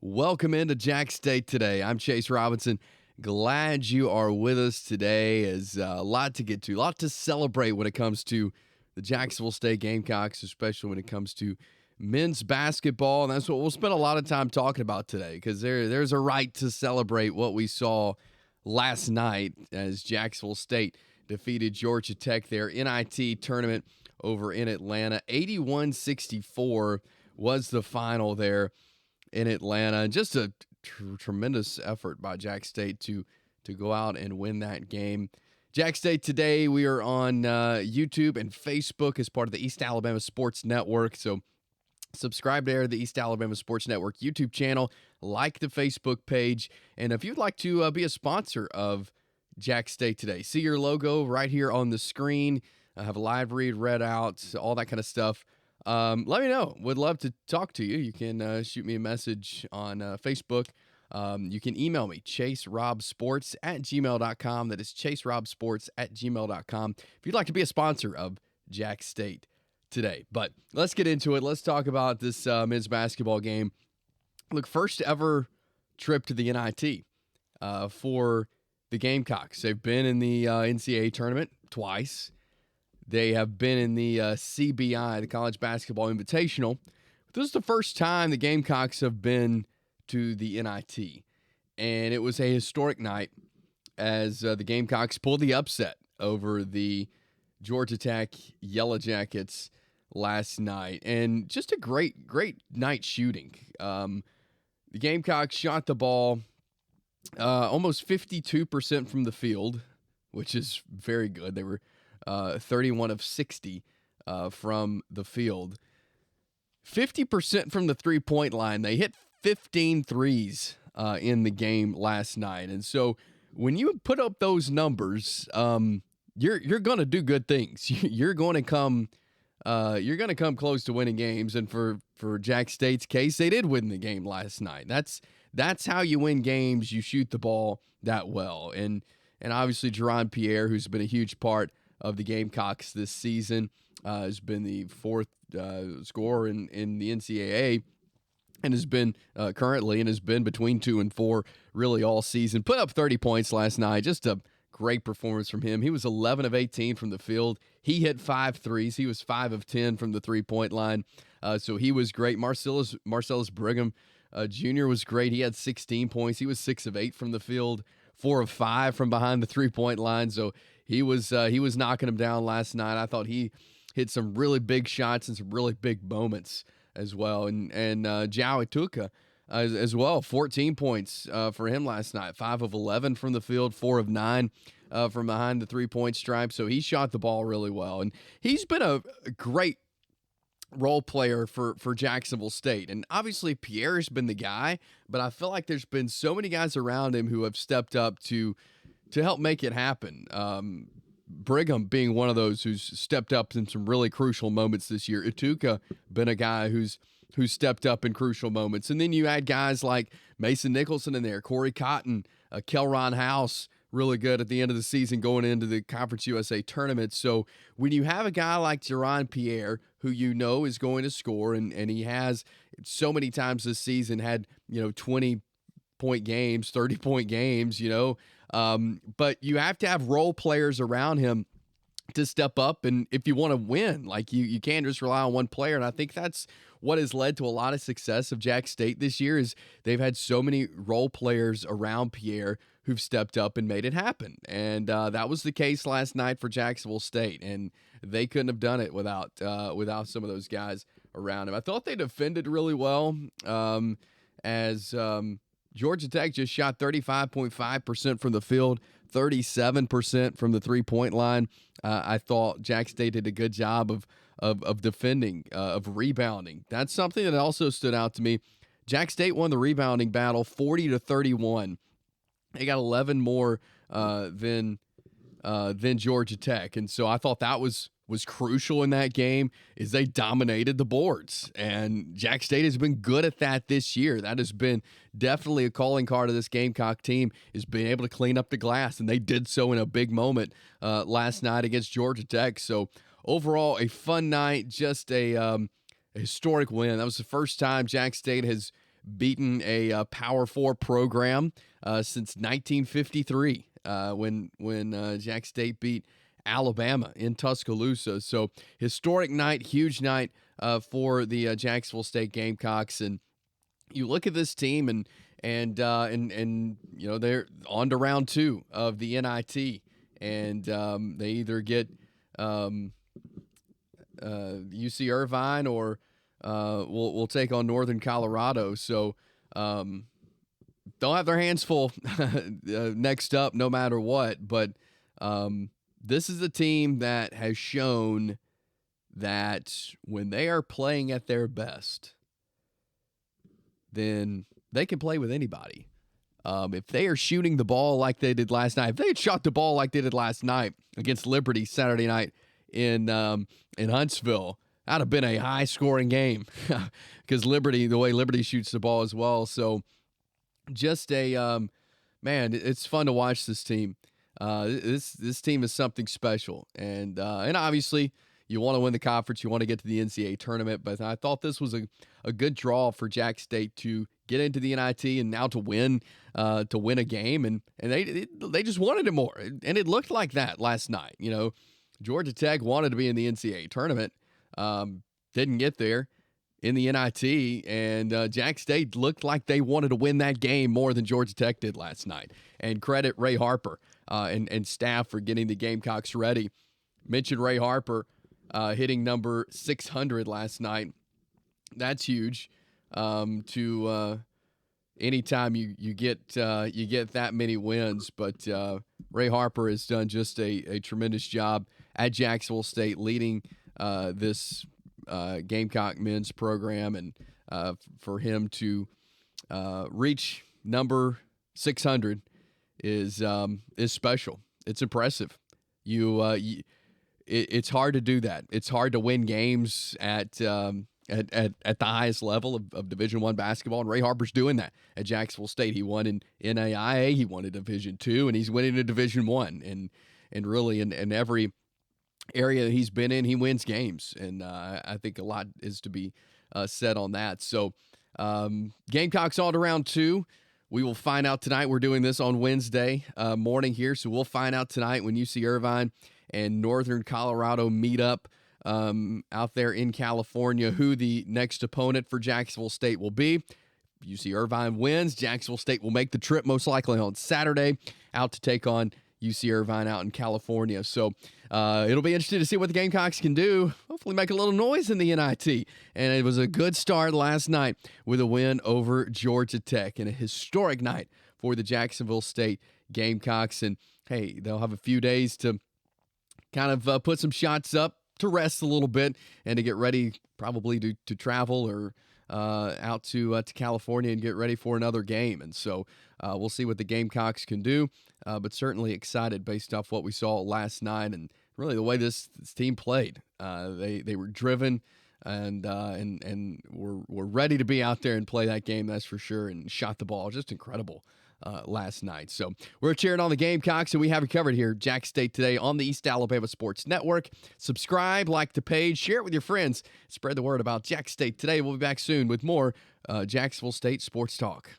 Welcome into Jax State today. I'm Chase Robinson. Glad you are with us today. As a lot to get to, a lot to celebrate when it comes to the Jacksonville State Gamecocks, especially when it comes to men's basketball. And that's what we'll spend a lot of time talking about today, because there's a right to celebrate what we saw last night as Jacksonville State defeated Georgia Tech, their NIT tournament over in Atlanta. 81-64 was the final there in Atlanta, and just a tremendous effort by Jax State to go out and win that game. Jax State today, we are on YouTube and Facebook as part of the East Alabama Sports Network, so subscribe there to the East Alabama Sports Network YouTube channel, like the Facebook page, and if you'd like to be a sponsor of Jax State today, see your logo right here on the screen. I have a live read, read out, all that kind of stuff. Let me know. Would love to talk to you. You can shoot me a message on Facebook. You can email me, chaserobsports@gmail.com. That is chaserobsports@gmail.com if you'd like to be a sponsor of Jax State today. But let's get into it. Let's talk about this men's basketball game. Look, first ever trip to the NIT for the Gamecocks. They've been in the NCAA tournament twice. They have been in the CBI, the College Basketball Invitational. This is the first time the Gamecocks have been to the NIT. And it was a historic night as the Gamecocks pulled the upset over the Georgia Tech Yellow Jackets last night. And just a great night shooting. The Gamecocks shot the ball almost 52% from the field, which is very good. They were 31 of 60 from the field. 50% from the three-point line. They hit 15 threes in the game last night. And so when you put up those numbers, you're going to do good things. You're going to come close to winning games. And for Jax State's case, they did win the game last night. That's how you win games. You shoot the ball that well. And obviously Jaron Pierre, who's been a huge part of the Gamecocks this season, has been the fourth scorer in the NCAA, and has been between 2 and 4 really all season. Put up 30 points last night. Just a great performance from him. He was 11 of 18 from the field. He hit 5 threes. He was 5 of 10 from the three-point line. So he was great. Marcellus Brigham Jr. was great. He had 16 points. He was 6 of 8 from the field, 4 of 5 from behind the three-point line. So he was knocking him down last night. I thought he hit some really big shots and some really big moments as well. And Jowie Tuka as well, 14 points for him last night, 5 of 11 from the field, 4 of 9 from behind the three-point stripe. So he shot the ball really well. And he's been a great role player for Jacksonville State. And obviously Pierre's been the guy, but I feel like there's been so many guys around him who have stepped up to help make it happen. Brigham being one of those who's stepped up in some really crucial moments this year. Ituka been a guy who's stepped up in crucial moments. And then you add guys like Mason Nicholson in there, Corey Cotton, Kelron House, really good at the end of the season going into the Conference USA tournament. So when you have a guy like Jaron Pierre, who you know is going to score, and he has so many times this season had 20-point games, 30-point games, but you have to have role players around him to step up. And if you want to win, like you can't just rely on one player. And I think that's what has led to a lot of success of Jax State this year, is they've had so many role players around Pierre who've stepped up and made it happen. And that was the case last night for Jacksonville State. And they couldn't have done it without some of those guys around him. I thought they defended really well, as Georgia Tech just shot 35.5% from the field, 37% from the three-point line. I thought Jax State did a good job of defending, of rebounding. That's something that also stood out to me. Jax State won the rebounding battle 40-31. They got 11 more than Georgia Tech, and so I thought that was crucial in that game, is they dominated the boards. And Jax State has been good at that this year. That has been definitely a calling card of this Gamecock team, is being able to clean up the glass, and they did so in a big moment last night against Georgia Tech. So overall, a fun night, just a historic win. That was the first time Jax State has beaten a Power 4 program since 1953 when Jax State beat Alabama in Tuscaloosa. So historic night, huge night for the Jacksonville State Gamecocks. And you look at this team and they're on to round 2 of the NIT, and they either get UC Irvine or we'll take on Northern Colorado. So they'll have their hands full next up no matter what. But this is a team that has shown that when they are playing at their best, then they can play with anybody. If they are shooting the ball like they did last night, if they had shot the ball like they did last night against Liberty Saturday night in Huntsville, that'd have been a high-scoring game because Liberty, the way Liberty shoots the ball as well. So just man, it's fun to watch this team. This team is something special, and obviously you want to win the conference, you want to get to the NCAA tournament. But I thought this was a good draw for Jax State to get into the NIT and now to win a game, and they just wanted it more, and it looked like that last night. You know, Georgia Tech wanted to be in the NCAA tournament, didn't get there in the NIT, and Jax State looked like they wanted to win that game more than Georgia Tech did last night. And credit Ray Harper and staff for getting the Gamecocks ready. Mentioned Ray Harper hitting number 600 last night. That's huge. Anytime you get that many wins, but Ray Harper has done just a tremendous job at Jacksonville State, leading this Gamecock men's program, and for him to reach number 600 is special. It's impressive. It's hard to do that. It's hard to win games at the highest level of Division I basketball, and Ray Harper's doing that at Jacksonville State. He won in NAIA, he won in Division II, and he's winning in Division I. And really in every area that he's been in, he wins games, and I think a lot is to be said on that. So Gamecocks on to round 2. We will find out tonight. We're doing this on Wednesday morning here, so we'll find out tonight when UC Irvine and Northern Colorado meet up out there in California, who the next opponent for Jacksonville State will be. If UC Irvine wins, Jacksonville State will make the trip most likely on Saturday out to take on UC Irvine out in California. So it'll be interesting to see what the Gamecocks can do. Hopefully make a little noise in the NIT. And it was a good start last night with a win over Georgia Tech, and a historic night for the Jacksonville State Gamecocks. And hey, they'll have a few days to kind of put some shots up, to rest a little bit, and to get ready probably to travel or out to California and get ready for another game. And so we'll see what the Gamecocks can do, but certainly excited based off what we saw last night and really the way this team played. They were driven and were ready to be out there and play that game, that's for sure, and shot the ball just incredible last night. So we're cheering on the Gamecocks, and we have you covered here, Jax State Today on the East Alabama Sports Network. Subscribe, like the page, share it with your friends, spread the word about Jax State Today. We'll be back soon with more Jacksonville State Sports Talk.